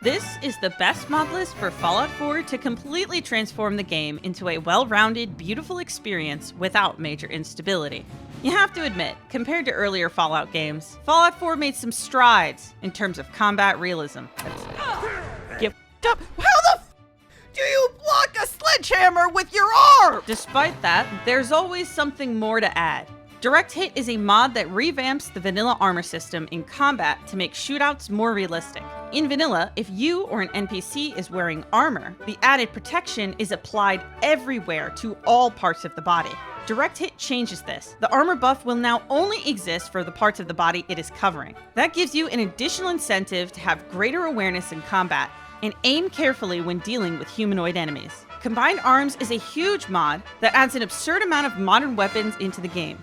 This is the best mod list for Fallout 4 to completely transform the game into a well-rounded, beautiful experience without major instability. You have to admit, compared to earlier Fallout games, Fallout 4 made some strides in terms of combat realism. Get up! How the f do you block a sledgehammer with your arm? Despite that, there's always something more to add. Direct Hit is a mod that revamps the vanilla armor system in combat to make shootouts more realistic. In vanilla, if you or an NPC is wearing armor, the added protection is applied everywhere to all parts of the body. Direct Hit changes this. The armor buff will now only exist for the parts of the body it is covering. That gives you an additional incentive to have greater awareness in combat and aim carefully when dealing with humanoid enemies. Combined Arms is a huge mod that adds an absurd amount of modern weapons into the game.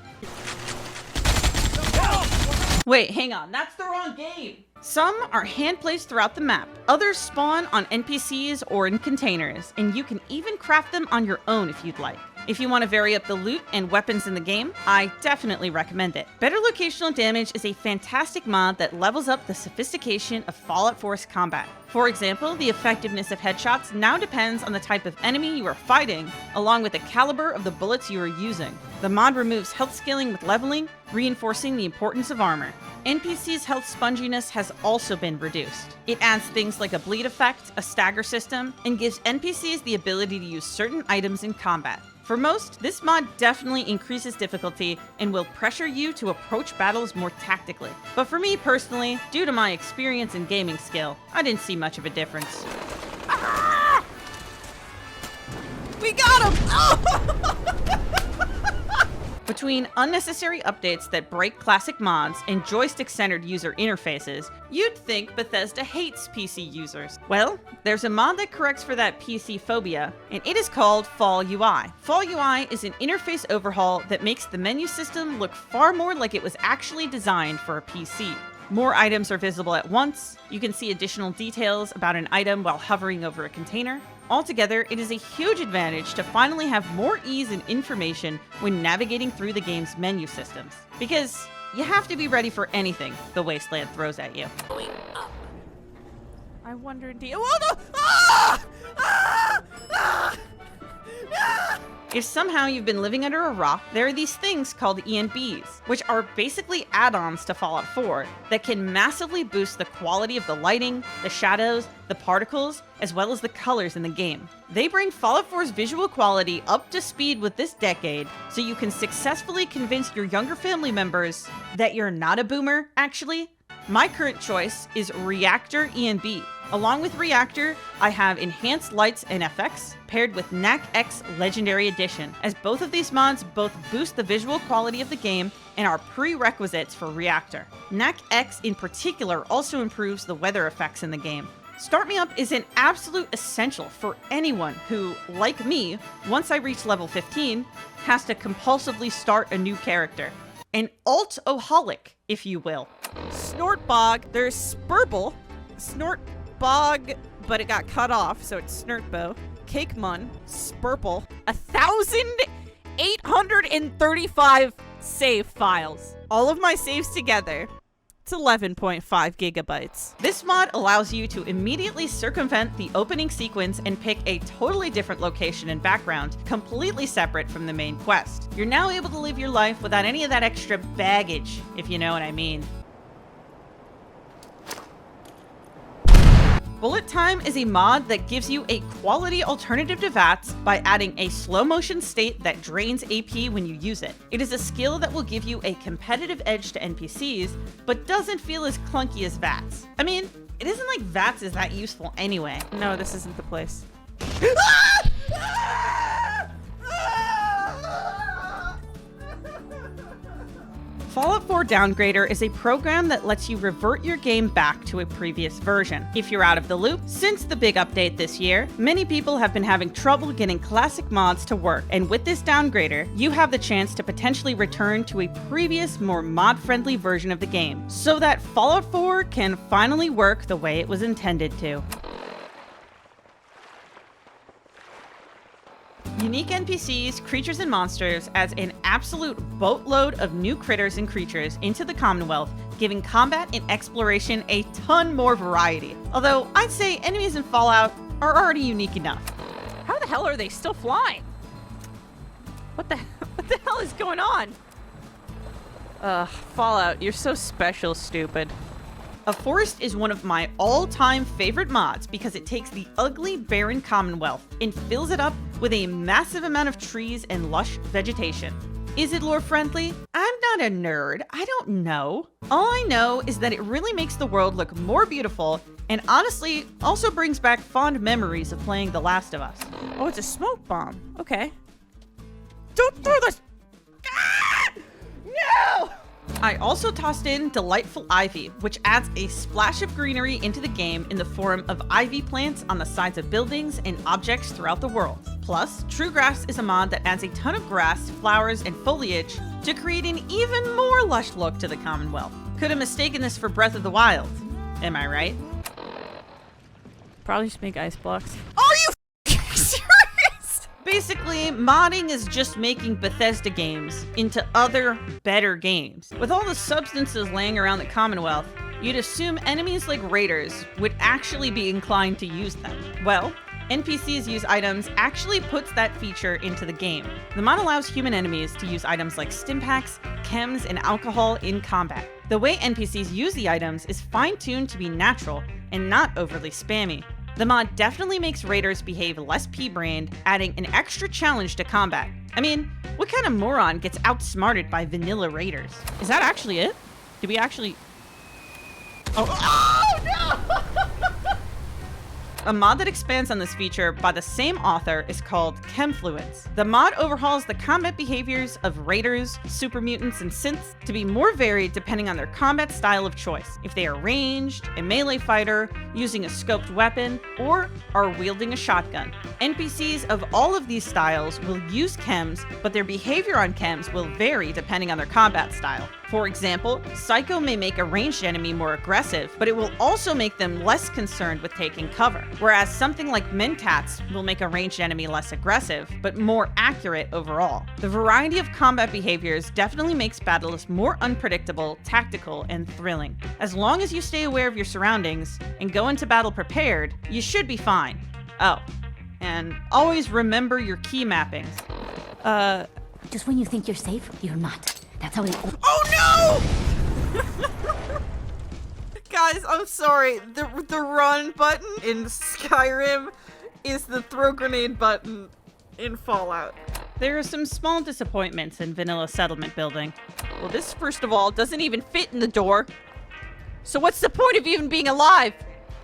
Wait, hang on, that's the wrong game! Some are hand-placed throughout the map, others spawn on NPCs or in containers, and you can even craft them on your own if you'd like. If you want to vary up the loot and weapons in the game, I definitely recommend it. Better Locational Damage is a fantastic mod that levels up the sophistication of Fallout 4's combat. For example, the effectiveness of headshots now depends on the type of enemy you are fighting, along with the caliber of the bullets you are using. The mod removes health scaling with leveling, reinforcing the importance of armor. NPC's health sponginess has also been reduced. It adds things like a bleed effect, a stagger system, and gives NPCs the ability to use certain items in combat. For most, this mod definitely increases difficulty and will pressure you to approach battles more tactically. But for me personally, due to my experience and gaming skill, I didn't see much of a difference. Ah! We got him! Oh! Between unnecessary updates that break classic mods and joystick-centered user interfaces, you'd think Bethesda hates PC users. Well, there's a mod that corrects for that PC phobia, and it is called FallUI. FallUI is an interface overhaul that makes the menu system look far more like it was actually designed for a PC. More items are visible at once, you can see additional details about an item while hovering over a container. Altogether, it is a huge advantage to finally have more ease and information when navigating through the game's menu systems. Because you have to be ready for anything the Wasteland throws at you. I wonder indeed. Oh, no! Ah! Ah! Ah! Ah! If somehow you've been living under a rock, there are these things called ENBs, which are basically add-ons to Fallout 4 that can massively boost the quality of the lighting, the shadows, the particles, as well as the colors in the game. They bring Fallout 4's visual quality up to speed with this decade, so you can successfully convince your younger family members that you're not a boomer, actually. My current choice is Reactor ENB. Along with Reactor, I have Enhanced Lights and FX paired with Nac X Legendary Edition, as both of these mods both boost the visual quality of the game and are prerequisites for Reactor. Nac X in particular also improves the weather effects in the game. Start Me Up is an absolute essential for anyone who, like me, once I reach level 15, has to compulsively start a new character. An alt-oholic, if you will. Snortbog, there's Spurble, Snortbog, but it got cut off, so it's Snortbo. Cakemun, Spurple, 1,835 save files. All of my saves together. It's 11.5 gigabytes. This mod allows you to immediately circumvent the opening sequence and pick a totally different location and background, completely separate from the main quest. You're now able to live your life without any of that extra baggage, if you know what I mean. Bullet Time is a mod that gives you a quality alternative to VATS by adding a slow motion state that drains AP when you use it. It is a skill that will give you a competitive edge to NPCs, but doesn't feel as clunky as VATS. I mean, it isn't like VATS is that useful anyway. No, this isn't the place. Fallout 4 Downgrader is a program that lets you revert your game back to a previous version. If you're out of the loop, since the big update this year, many people have been having trouble getting classic mods to work, and with this Downgrader, you have the chance to potentially return to a previous, more mod-friendly version of the game, so that Fallout 4 can finally work the way it was intended to. Unique NPCs, creatures, and monsters adds an absolute boatload of new critters and creatures into the Commonwealth, giving combat and exploration a ton more variety. Although I'd say enemies in Fallout are already unique enough. How the hell are they still flying? What the hell is going on? Fallout, you're so special, stupid. A forest is one of my all-time favorite mods because it takes the ugly, barren Commonwealth and fills it up with a massive amount of trees and lush vegetation. Is it lore-friendly? I'm not a nerd. I don't know. All I know is that it really makes the world look more beautiful and honestly also brings back fond memories of playing The Last of Us. Oh, it's a smoke bomb. Okay. Don't throw this! Ah! No! I also tossed in Delightful Ivy, which adds a splash of greenery into the game in the form of ivy plants on the sides of buildings and objects throughout the world. Plus, True Grass is a mod that adds a ton of grass, flowers, and foliage to create an even more lush look to the Commonwealth. Could have mistaken this for Breath of the Wild. Am I right? Probably just make ice blocks. Are you serious? Basically, modding is just making Bethesda games into other, better games. With all the substances laying around the Commonwealth, you'd assume enemies like raiders would actually be inclined to use them. Well, NPCs Use Items actually puts that feature into the game. The mod allows human enemies to use items like stimpaks, chems, and alcohol in combat. The way NPCs use the items is fine-tuned to be natural and not overly spammy. The mod definitely makes raiders behave less pea-brained, adding an extra challenge to combat. I mean, what kind of moron gets outsmarted by vanilla raiders? Is that actually it? Did we actually... Oh no! A mod that expands on this feature by the same author is called Chemfluence. The mod overhauls the combat behaviors of raiders, super mutants, and synths to be more varied depending on their combat style of choice. If they are ranged, a melee fighter, using a scoped weapon, or are wielding a shotgun. NPCs of all of these styles will use chems, but their behavior on chems will vary depending on their combat style. For example, Psycho may make a ranged enemy more aggressive, but it will also make them less concerned with taking cover. Whereas something like Mentats will make a ranged enemy less aggressive, but more accurate overall. The variety of combat behaviors definitely makes battles more unpredictable, tactical, and thrilling. As long as you stay aware of your surroundings and go into battle prepared, you should be fine. Oh, and always remember your key mappings. Just when you think you're safe, you're not. That's how it... Oh no! Guys, I'm sorry. The run button in Skyrim is the throw grenade button in Fallout. There are some small disappointments in vanilla settlement building. Well, this, first of all, doesn't even fit in the door. So what's the point of even being alive?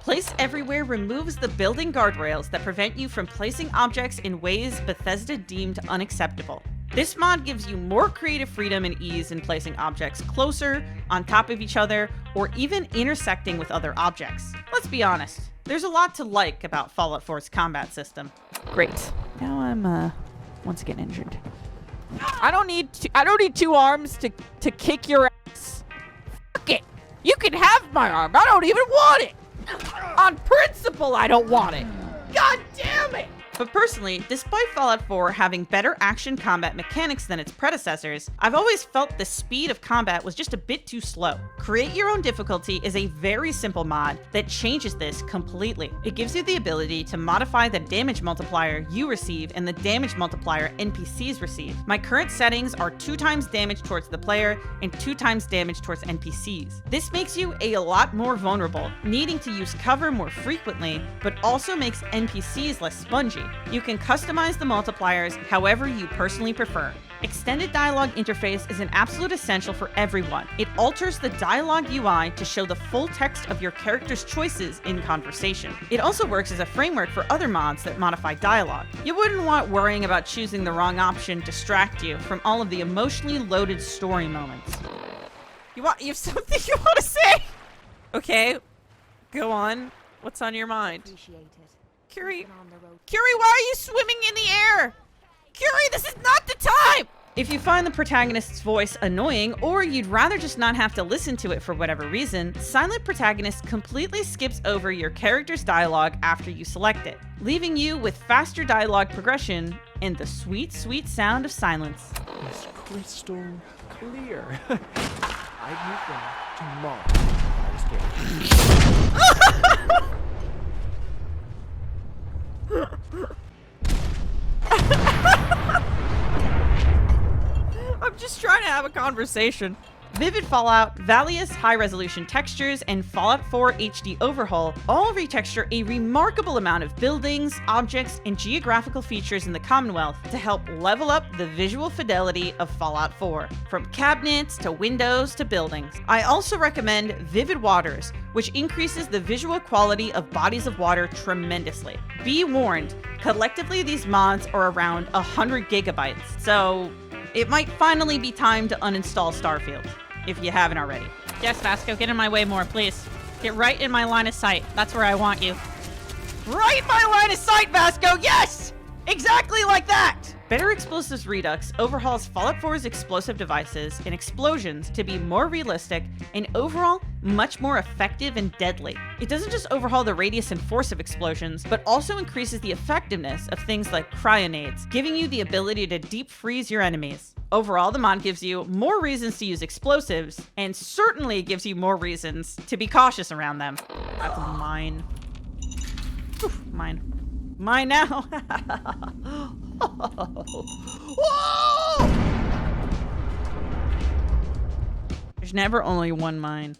Place Everywhere removes the building guardrails that prevent you from placing objects in ways Bethesda deemed unacceptable. This mod gives you more creative freedom and ease in placing objects closer, on top of each other, or even intersecting with other objects. Let's be honest, there's a lot to like about Fallout 4's combat system. Great. Now I'm once again injured. I don't need two arms to kick your ass. Fuck it. You can have my arm. I don't even want it. On principle, I don't want it. God damn it. But personally, despite Fallout 4 having better action combat mechanics than its predecessors, I've always felt the speed of combat was just a bit too slow. Create Your Own Difficulty is a very simple mod that changes this completely. It gives you the ability to modify the damage multiplier you receive and the damage multiplier NPCs receive. My current settings are 2 times damage towards the player and 2 times damage towards NPCs. This makes you a lot more vulnerable, needing to use cover more frequently, but also makes NPCs less spongy. You can customize the multipliers however you personally prefer. Extended Dialogue Interface is an absolute essential for everyone. It alters the dialogue UI to show the full text of your character's choices in conversation. It also works as a framework for other mods that modify dialogue. You wouldn't want worrying about choosing the wrong option distract you from all of the emotionally loaded story moments. You have something you want to say? Okay, go on. What's on your mind? Curie, why are you swimming in the air? Curie, this is not the time! If you find the protagonist's voice annoying, or you'd rather just not have to listen to it for whatever reason, Silent Protagonist completely skips over your character's dialogue after you select it, leaving you with faster dialogue progression and the sweet, sweet sound of silence. It's crystal clear. I'd move there tomorrow. I was I'm just trying to have a conversation. Vivid Fallout, Valius high-resolution textures, and Fallout 4 HD Overhaul all retexture a remarkable amount of buildings, objects, and geographical features in the Commonwealth to help level up the visual fidelity of Fallout 4, from cabinets to windows to buildings. I also recommend Vivid Waters, which increases the visual quality of bodies of water tremendously. Be warned, collectively these mods are around 100 gigabytes, so it might finally be time to uninstall Starfield, if you haven't already. Yes, Vasco, get in my way more, please. Get right in my line of sight. That's where I want you. Right in my line of sight, Vasco! Yes! Exactly like that! Better Explosives Redux overhauls Fallout 4's explosive devices and explosions to be more realistic and overall much more effective and deadly. It doesn't just overhaul the radius and force of explosions, but also increases the effectiveness of things like cryonades, giving you the ability to deep freeze your enemies. Overall, the mod gives you more reasons to use explosives, and certainly gives you more reasons to be cautious around them. That's mine. Whew, mine. Mine now. Whoa! There's never only one mine.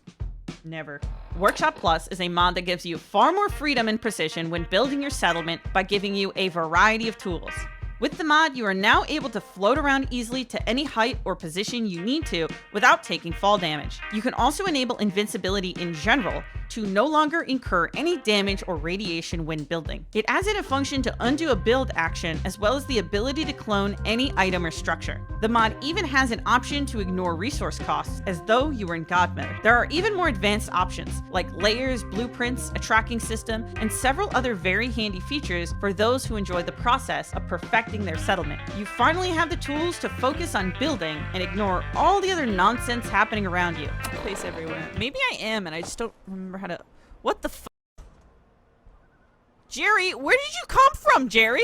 Never. Workshop Plus is a mod that gives you far more freedom and precision when building your settlement by giving you a variety of tools. With the mod, you are now able to float around easily to any height or position you need to without taking fall damage. You can also enable invincibility in general to no longer incur any damage or radiation when building. It adds in a function to undo a build action, as well as the ability to clone any item or structure. The mod even has an option to ignore resource costs as though you were in God mode. There are even more advanced options, like layers, blueprints, a tracking system, and several other very handy features for those who enjoy the process of perfecting their settlement. You finally have the tools to focus on building and ignore all the other nonsense happening around you. Place everywhere. Maybe I am, and I just don't remember how to. What the f? Jerry, where did you come from, Jerry?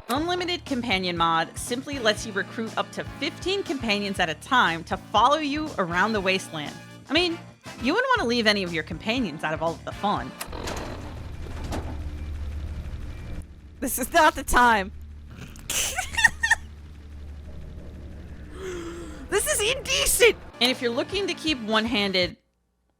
Unlimited Companion mod simply lets you recruit up to 15 companions at a time to follow you around the wasteland. I mean, you wouldn't want to leave any of your companions out of all of the fun. This is not the time. This is indecent! And if you're looking to keep one-handed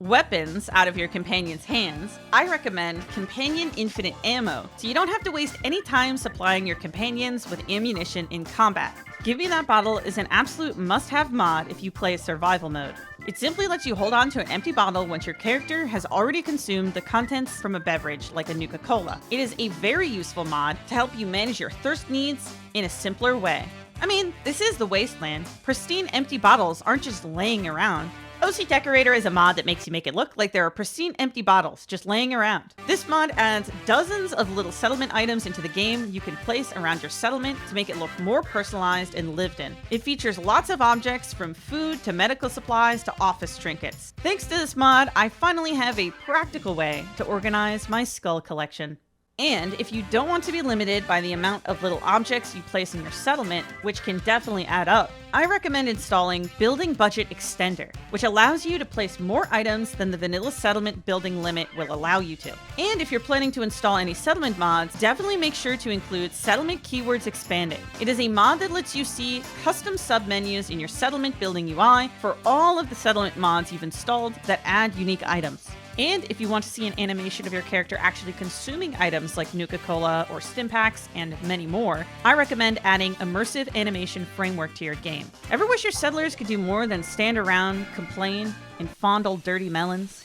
weapons out of your companion's hands, I recommend Companion Infinite Ammo, so you don't have to waste any time supplying your companions with ammunition in combat. Give Me That Bottle is an absolute must-have mod if you play survival mode. It simply lets you hold on to an empty bottle once your character has already consumed the contents from a beverage, like a Nuka-Cola. It is a very useful mod to help you manage your thirst needs in a simpler way. I mean, this is the wasteland. Pristine empty bottles aren't just laying around. OCDecorator is a mod that makes you make it look like there are pristine empty bottles just laying around. This mod adds dozens of little settlement items into the game you can place around your settlement to make it look more personalized and lived in. It features lots of objects from food to medical supplies to office trinkets. Thanks to this mod, I finally have a practical way to organize my skull collection. And if you don't want to be limited by the amount of little objects you place in your settlement, which can definitely add up, I recommend installing Building Budget Extender, which allows you to place more items than the vanilla settlement building limit will allow you to. And if you're planning to install any settlement mods, definitely make sure to include Settlement Keywords Expanded. It is a mod that lets you see custom submenus in your settlement building UI for all of the settlement mods you've installed that add unique items. And if you want to see an animation of your character actually consuming items like Nuka-Cola or Stimpaks and many more, I recommend adding Immersive Animation Framework to your game. Ever wish your settlers could do more than stand around, complain, and fondle dirty melons?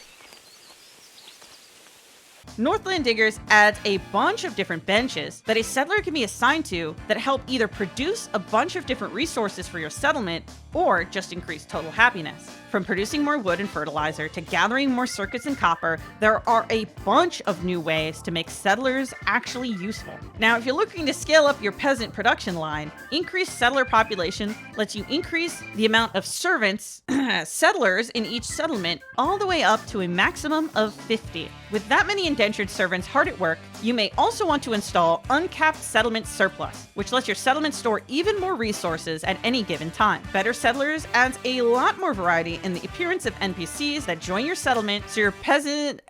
NorthlandDiggers adds a bunch of different benches that a settler can be assigned to that help either produce a bunch of different resources for your settlement or just increase total happiness. From producing more wood and fertilizer to gathering more circuits and copper, there are a bunch of new ways to make settlers actually useful. Now, if you're looking to scale up your peasant production line, increased settler population lets you increase the amount of servants, settlers in each settlement, all the way up to a maximum of 50. With that many indentured servants hard at work, you may also want to install Uncapped Settlement Surplus, which lets your settlement store even more resources at any given time. Better Settlers adds a lot more variety in the appearance of NPCs that join your settlement, so your peasant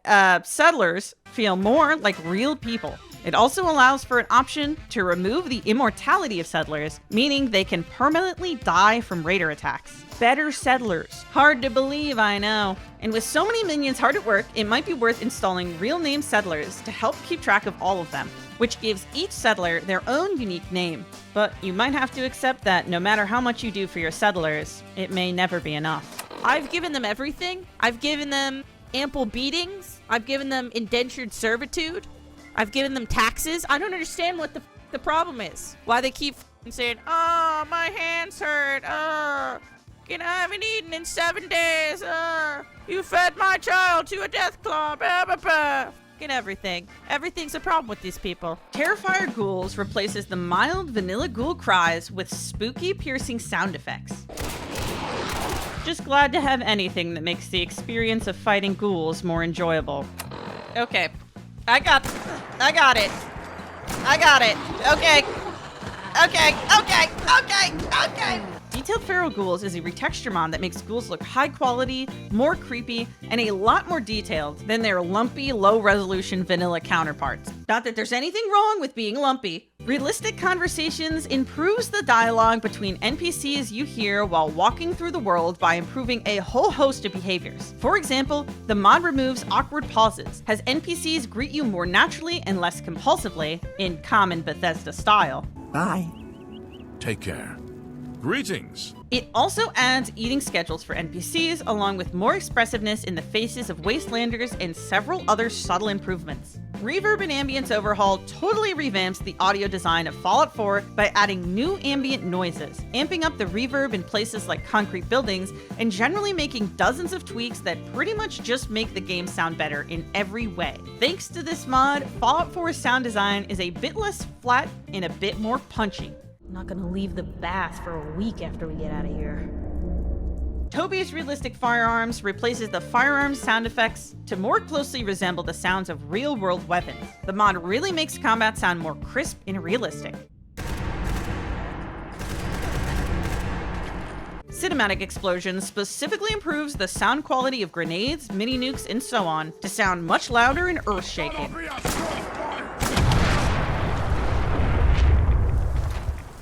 settlers feel more like real people. It also allows for an option to remove the immortality of settlers, meaning they can permanently die from raider attacks. Better settlers. Hard to believe, I know. And with so many minions hard at work, it might be worth installing real name settlers to help keep track of all of them, which gives each settler their own unique name. But you might have to accept that no matter how much you do for your settlers, it may never be enough. I've given them everything. I've given them ample beatings. I've given them indentured servitude. I've given them taxes. I don't understand what the problem is. Why they keep saying, "Oh, my hands hurt. I haven't eaten in 7 days. You fed my child to a death claw. Blah, blah, blah." Get everything. Everything's a problem with these people. Terrifier Ghouls replaces the mild vanilla ghoul cries with spooky, piercing sound effects. Just glad to have anything that makes the experience of fighting ghouls more enjoyable. Okay. I got it. Okay. Detailed Feral Ghouls is a retexture mod that makes ghouls look high quality, more creepy, and a lot more detailed than their lumpy, low-resolution vanilla counterparts. Not that there's anything wrong with being lumpy. Realistic Conversations improves the dialogue between NPCs you hear while walking through the world by improving a whole host of behaviors. For example, the mod removes awkward pauses, has NPCs greet you more naturally and less compulsively, in common Bethesda style. Bye. Take care. Greetings! It also adds eating schedules for NPCs, along with more expressiveness in the faces of Wastelanders and several other subtle improvements. Reverb and Ambience Overhaul totally revamps the audio design of Fallout 4 by adding new ambient noises, amping up the reverb in places like concrete buildings, and generally making dozens of tweaks that pretty much just make the game sound better in every way. Thanks to this mod, Fallout 4's sound design is a bit less flat and a bit more punchy. I'm not gonna leave the bath for a week after we get out of here. Toby's Realistic Firearms replaces the firearms sound effects to more closely resemble the sounds of real-world weapons. The mod really makes combat sound more crisp and realistic. Cinematic Explosions specifically improves the sound quality of grenades, mini-nukes, and so on to sound much louder and earth-shaking.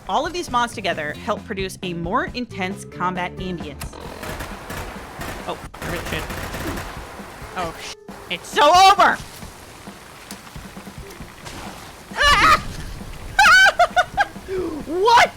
All of these mods together help produce a more intense combat ambience. Oh, shit. Oh, shit. It's so over! Ah! What?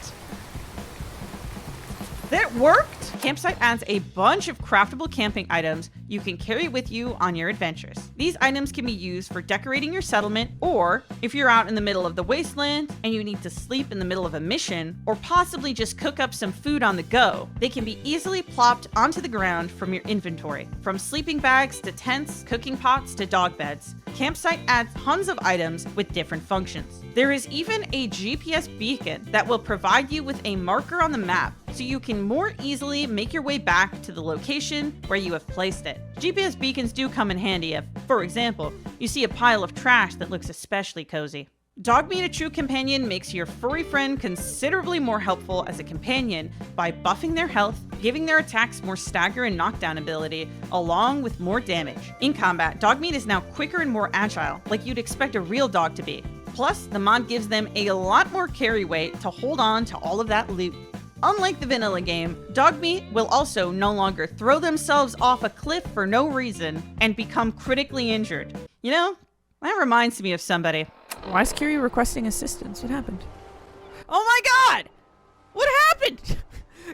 That worked? Campsite adds a bunch of craftable camping items you can carry with you on your adventures. These items can be used for decorating your settlement, or if you're out in the middle of the wasteland and you need to sleep in the middle of a mission, or possibly just cook up some food on the go, they can be easily plopped onto the ground from your inventory. From sleeping bags to tents, cooking pots to dog beds, Campsite adds tons of items with different functions. There is even a GPS beacon that will provide you with a marker on the map so you can more easily make your way back to the location where you have placed it. GPS beacons do come in handy if, for example, you see a pile of trash that looks especially cozy. Dogmeat, a true companion, makes your furry friend considerably more helpful as a companion by buffing their health, giving their attacks more stagger and knockdown ability, along with more damage. In combat, Dogmeat is now quicker and more agile, like you'd expect a real dog to be. Plus, the mod gives them a lot more carry weight to hold on to all of that loot. Unlike the vanilla game, Dogmeat will also no longer throw themselves off a cliff for no reason and become critically injured. You know, that reminds me of somebody. Why is Kiri requesting assistance? What happened? Oh my god! What happened?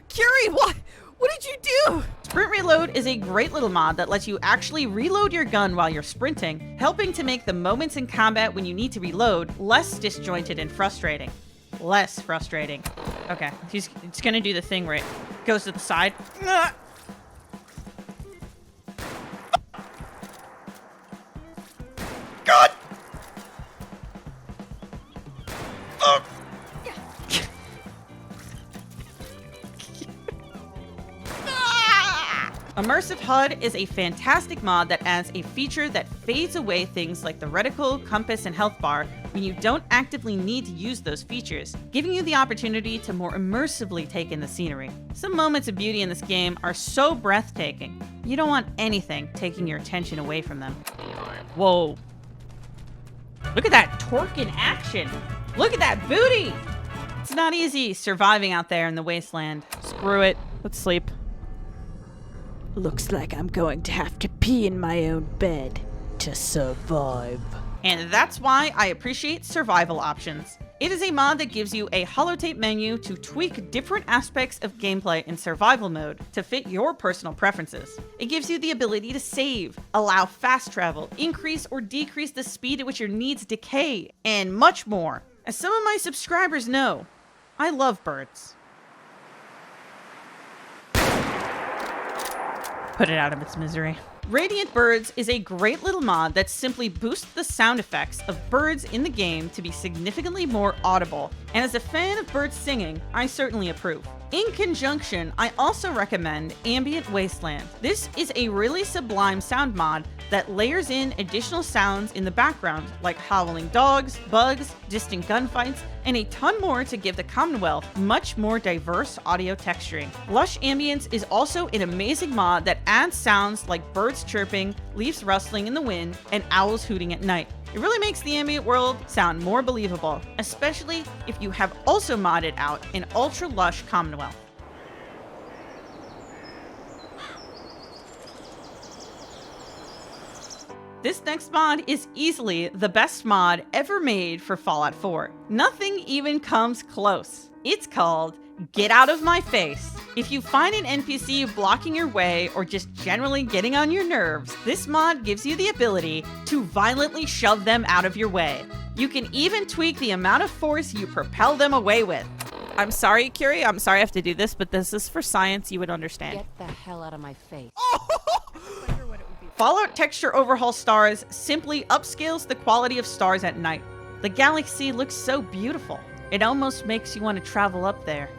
Kiri, what did you do? Sprint Reload is a great little mod that lets you actually reload your gun while you're sprinting, helping to make the moments in combat when you need to reload less disjointed and frustrating. Less frustrating. Okay, it's gonna do the thing where it goes to the side. God! Oh. Immersive HUD is a fantastic mod that adds a feature that fades away things like the reticle, compass, and health bar when you don't actively need to use those features, giving you the opportunity to more immersively take in the scenery. Some moments of beauty in this game are so breathtaking, you don't want anything taking your attention away from them. Whoa. Look at that torque in action! Look at that booty! It's not easy surviving out there in the wasteland. Screw it. Let's sleep. Looks like I'm going to have to pee in my own bed to survive. And that's why I appreciate survival options. It is a mod that gives you a holotape menu to tweak different aspects of gameplay in survival mode to fit your personal preferences. It gives you the ability to save, allow fast travel, increase or decrease the speed at which your needs decay, and much more. As some of my subscribers know, I love birds. Put it out of its misery. Radiant Birds is a great little mod that simply boosts the sound effects of birds in the game to be significantly more audible, and as a fan of birds singing, I certainly approve. In conjunction, I also recommend Ambient Wasteland. This is a really sublime sound mod that layers in additional sounds in the background, like howling dogs, bugs, distant gunfights, and a ton more to give the Commonwealth much more diverse audio texturing. Lush Ambience is also an amazing mod that adds sounds like birds chirping, leaves rustling in the wind, and owls hooting at night. It really makes the ambient world sound more believable, especially if you have also modded out an ultra lush Commonwealth. This next mod is easily the best mod ever made for Fallout 4. Nothing even comes close. It's called Get Out of My Face. If you find an NPC blocking your way or just generally getting on your nerves, this mod gives you the ability to violently shove them out of your way. You can even tweak the amount of force you propel them away with. I'm sorry, Curie. I'm sorry I have to do this, but this is for science. You would understand. Get the hell out of my face. Fallout Texture Overhaul Stars simply upscales the quality of stars at night. The galaxy looks so beautiful. It almost makes you want to travel up there.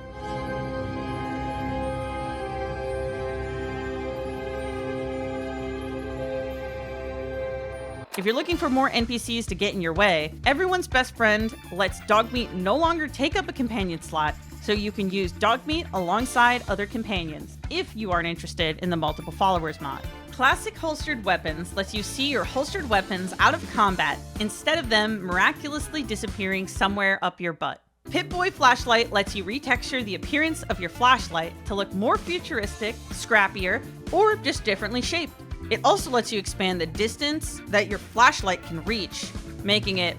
If you're looking for more NPCs to get in your way, Everyone's Best Friend lets Dogmeat no longer take up a companion slot, so you can use Dogmeat alongside other companions, if you aren't interested in the multiple followers mod. Classic Holstered Weapons lets you see your holstered weapons out of combat, instead of them miraculously disappearing somewhere up your butt. Pip-Boy Flashlight lets you retexture the appearance of your flashlight to look more futuristic, scrappier, or just differently shaped. It also lets you expand the distance that your flashlight can reach, making it,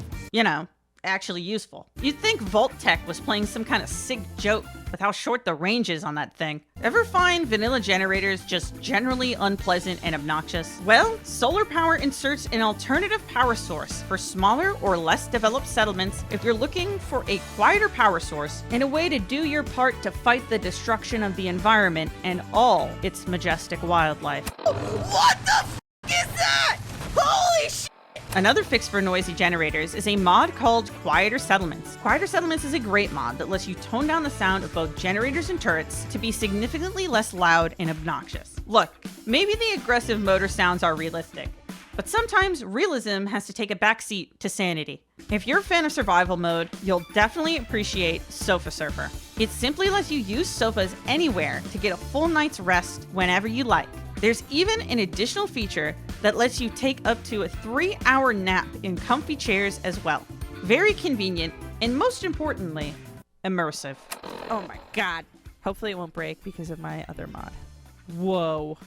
actually useful. You'd think Vault-Tec was playing some kind of sick joke with how short the range is on that thing. Ever find vanilla generators just generally unpleasant and obnoxious? Well, solar power inserts an alternative power source for smaller or less developed settlements if you're looking for a quieter power source and a way to do your part to fight the destruction of the environment and all its majestic wildlife. What the f*** is that? Holy shit! Another fix for noisy generators is a mod called Quieter Settlements. Quieter Settlements is a great mod that lets you tone down the sound of both generators and turrets to be significantly less loud and obnoxious. Look, maybe the aggressive motor sounds are realistic, but sometimes realism has to take a backseat to sanity. If you're a fan of survival mode, you'll definitely appreciate Sofa Surfer. It simply lets you use sofas anywhere to get a full night's rest whenever you like. There's even an additional feature that lets you take up to a 3-hour nap in comfy chairs as well. Very convenient, and most importantly, immersive. Oh my god. Hopefully it won't break because of my other mod. Whoa.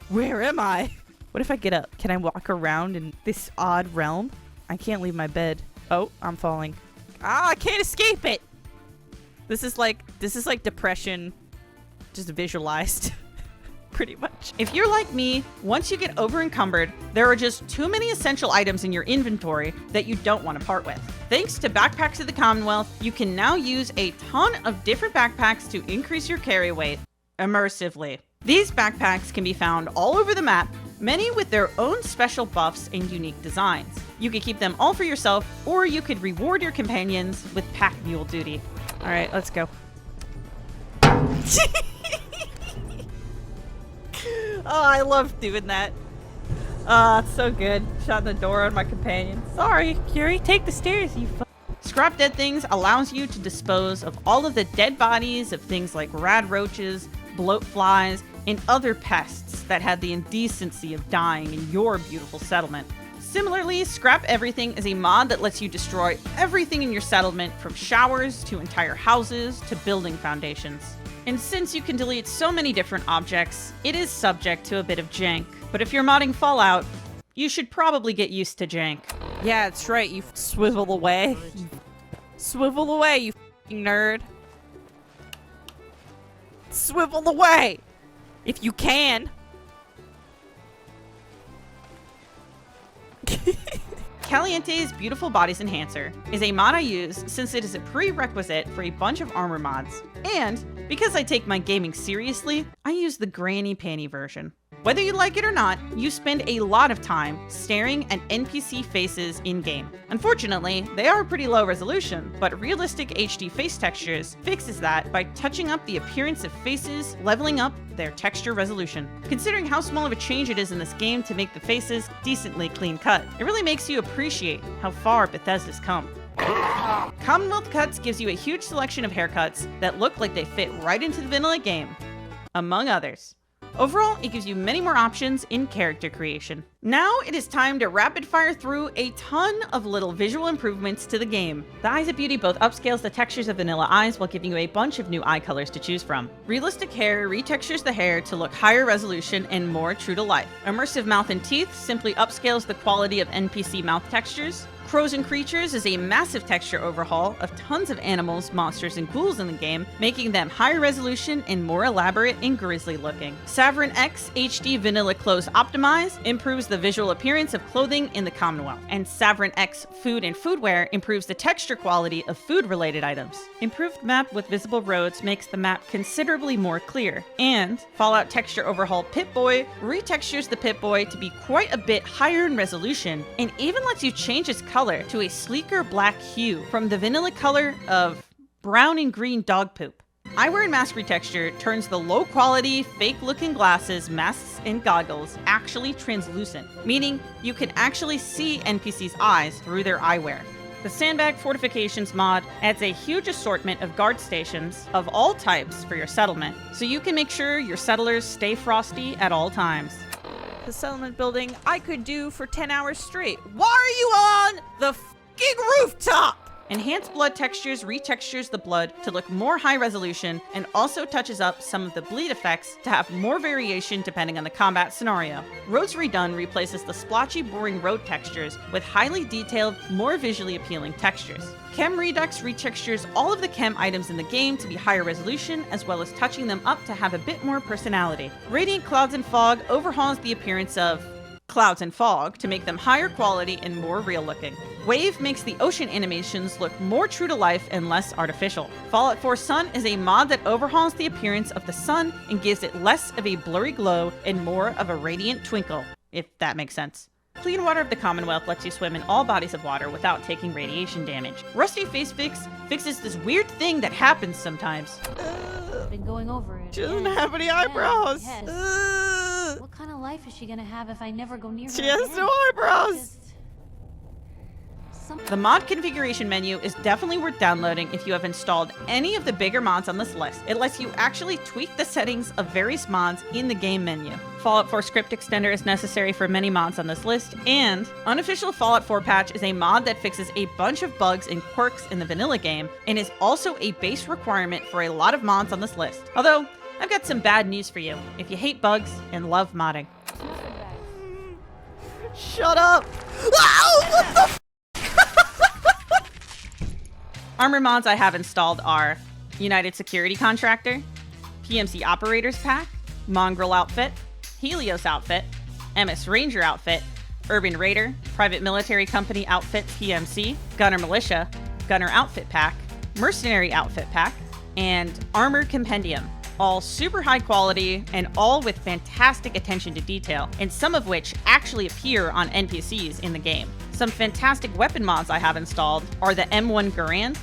Where am I? What if I get up? Can I walk around in this odd realm? I can't leave my bed. Oh, I'm falling. Ah, I can't escape it. This is like depression just visualized. Pretty much. If you're like me, once you get over encumbered, there are just too many essential items in your inventory that you don't want to part with. Thanks to Backpacks of the Commonwealth, you can now use a ton of different backpacks to increase your carry weight immersively. These backpacks can be found all over the map, many with their own special buffs and unique designs. You could keep them all for yourself, or you could reward your companions with pack mule duty. All right, let's go. Oh, I love doing that. Ah, it's so good. Shutting the door on my companion. Sorry, Curie, take the stairs, you Scrap Dead Things allows you to dispose of all of the dead bodies of things like rad roaches, bloat flies, and other pests that had the indecency of dying in your beautiful settlement. Similarly, Scrap Everything is a mod that lets you destroy everything in your settlement, from showers to entire houses to building foundations. And since you can delete so many different objects, it is subject to a bit of jank. But if you're modding Fallout, you should probably get used to jank. Yeah, that's right, you swivel away. Swivel away, you f***ing nerd. Swivel away! If you can. Caliente's Beautiful Bodies Enhancer is a mod I use since it is a prerequisite for a bunch of armor mods. And because I take my gaming seriously, I use the granny panty version. Whether you like it or not, you spend a lot of time staring at NPC faces in-game. Unfortunately, they are pretty low resolution, but realistic HD face textures fixes that by touching up the appearance of faces, leveling up their texture resolution. Considering how small of a change it is in this game to make the faces decently clean cut, it really makes you appreciate how far Bethesda's come. Commonwealth Cuts gives you a huge selection of haircuts that look like they fit right into the vanilla game, among others. Overall, it gives you many more options in character creation. Now it is time to rapid fire through a ton of little visual improvements to the game. The Eyes of Beauty both upscales the textures of vanilla eyes while giving you a bunch of new eye colors to choose from. Realistic Hair retextures the hair to look higher resolution and more true to life. Immersive Mouth and Teeth simply upscales the quality of NPC mouth textures. Crows and Creatures is a massive texture overhaul of tons of animals, monsters, and ghouls in the game, making them higher resolution and more elaborate and grisly looking. Sovereign X HD Vanilla Clothes Optimize improves the visual appearance of clothing in the Commonwealth, and Sovereign X Food and Foodware improves the texture quality of food-related items. Improved map with visible roads makes the map considerably more clear, and Fallout Texture Overhaul Pip-Boy retextures the Pip-Boy to be quite a bit higher in resolution, and even lets you change its color to a sleeker black hue from the vanilla color of brown and green dog poop. Eyewear and Mask retexture turns the low-quality, fake-looking glasses, masks, and goggles actually translucent, meaning you can actually see NPCs' eyes through their eyewear. The Sandbag Fortifications mod adds a huge assortment of guard stations of all types for your settlement, so you can make sure your settlers stay frosty at all times. The settlement building I could do for 10 hours straight. Why are you on the f***ing rooftop? Enhanced Blood Textures retextures the blood to look more high resolution and also touches up some of the bleed effects to have more variation depending on the combat scenario. Roads Redone replaces the splotchy, boring road textures with highly detailed, more visually appealing textures. Chem Redux retextures all of the chem items in the game to be higher resolution, as well as touching them up to have a bit more personality. Radiant Clouds and Fog overhauls the appearance of clouds and fog to make them higher quality and more real looking. Wave makes the ocean animations look more true to life and less artificial. Fallout 4 Sun is a mod that overhauls the appearance of the sun and gives it less of a blurry glow and more of a radiant twinkle, if that makes sense. Clean Water of the Commonwealth lets you swim in all bodies of water without taking radiation damage. Rusty Face Fix fixes this weird thing that happens sometimes. Been going over it. She doesn't again. have any eyebrows. Yes. What kind of life is she gonna have if I never go near her? She has again? no eyebrows. Just The mod configuration menu is definitely worth downloading if you have installed any of the bigger mods on this list. It lets you actually tweak the settings of various mods in the game menu. Fallout 4 Script Extender is necessary for many mods on this list, and Unofficial Fallout 4 Patch is a mod that fixes a bunch of bugs and quirks in the vanilla game, and is also a base requirement for a lot of mods on this list. Although, I've got some bad news for you if you hate bugs and love modding. Shut up. Ow, what the f- Armor mods I have installed are United Security Contractor, PMC Operators Pack, Mongrel Outfit, Helios Outfit, MS Ranger Outfit, Urban Raider, Private Military Company Outfit PMC, Gunner Militia, Gunner Outfit Pack, Mercenary Outfit Pack, and Armored Compendium. All super high quality and all with fantastic attention to detail, and some of which actually appear on NPCs in the game. Some fantastic weapon mods I have installed are the M1 Garand,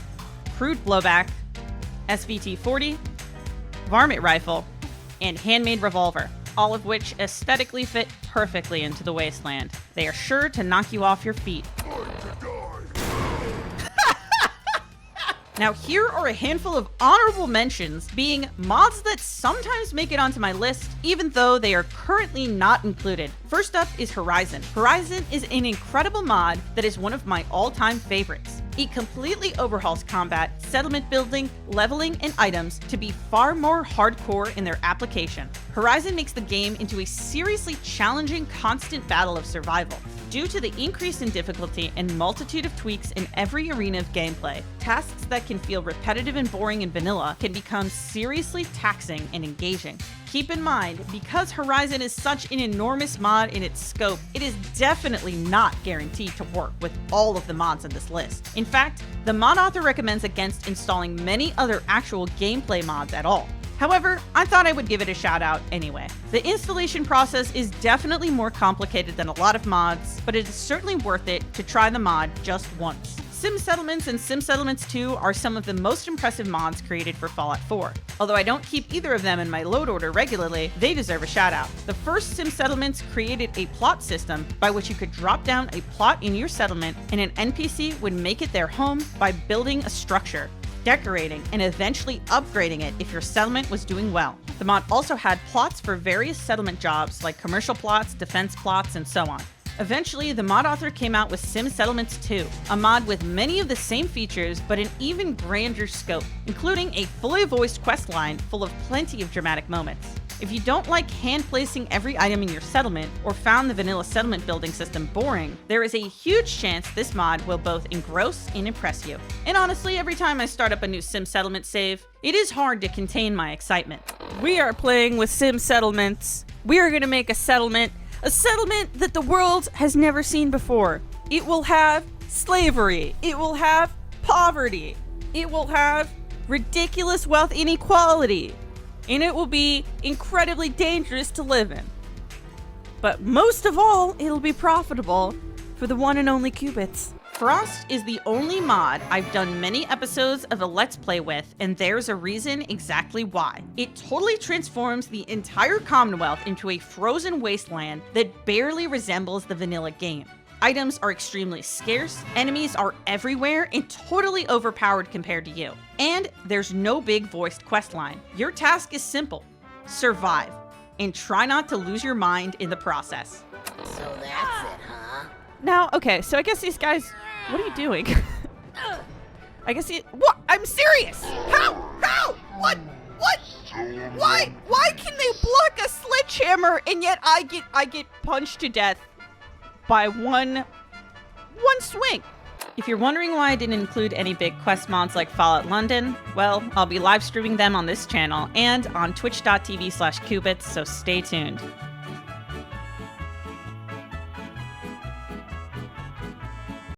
Crude Blowback, SVT-40, Varmint Rifle, and Handmade Revolver, all of which aesthetically fit perfectly into the wasteland. They are sure to knock you off your feet. Now here are a handful of honorable mentions, being mods that sometimes make it onto my list, even though they are currently not included. First up is Horizon. Horizon is an incredible mod that is one of my all-time favorites. It completely overhauls combat, settlement building, leveling, and items to be far more hardcore in their application. Horizon makes the game into a seriously challenging, constant battle of survival. Due to the increase in difficulty and multitude of tweaks in every arena of gameplay, tasks that can feel repetitive and boring in vanilla can become seriously taxing and engaging. Keep in mind, because Horizon is such an enormous mod in its scope, it is definitely not guaranteed to work with all of the mods on this list. In fact, the mod author recommends against installing many other actual gameplay mods at all. However, I thought I would give it a shout out anyway. The installation process is definitely more complicated than a lot of mods, but it is certainly worth it to try the mod just once. Sim Settlements and Sim Settlements 2 are some of the most impressive mods created for Fallout 4. Although I don't keep either of them in my load order regularly, they deserve a shout out. The first Sim Settlements created a plot system by which you could drop down a plot in your settlement and an NPC would make it their home by building a structure, decorating, and eventually upgrading it if your settlement was doing well. The mod also had plots for various settlement jobs like commercial plots, defense plots, and so on. Eventually, the mod author came out with Sim Settlements 2, a mod with many of the same features but an even grander scope, including a fully voiced questline full of plenty of dramatic moments. If you don't like hand-placing every item in your settlement, or found the vanilla settlement building system boring, there is a huge chance this mod will both engross and impress you. And honestly, every time I start up a new Sim Settlement save, it is hard to contain my excitement. We are playing with Sim Settlements. We are going to make a settlement that the world has never seen before. It will have slavery. It will have poverty. It will have ridiculous wealth inequality. And it will be incredibly dangerous to live in. But most of all, it'll be profitable for the one and only Koubitz. Frost is the only mod I've done many episodes of a Let's Play with, and there's a reason exactly why. It totally transforms the entire Commonwealth into a frozen wasteland that barely resembles the vanilla game. Items are extremely scarce, enemies are everywhere, and totally overpowered compared to you. And there's no big voiced questline. Your task is simple: survive, and try not to lose your mind in the process. So that's it, huh? Now, okay, so I guess these guys, what are you doing? I guess what? I'm serious! How? What? Why can they block a sledgehammer and yet I get punched to death by one swing? If you're wondering why I didn't include any big quest mods like Fallout London, well, I'll be live streaming them on this channel and on twitch.tv/Koubitz, so stay tuned.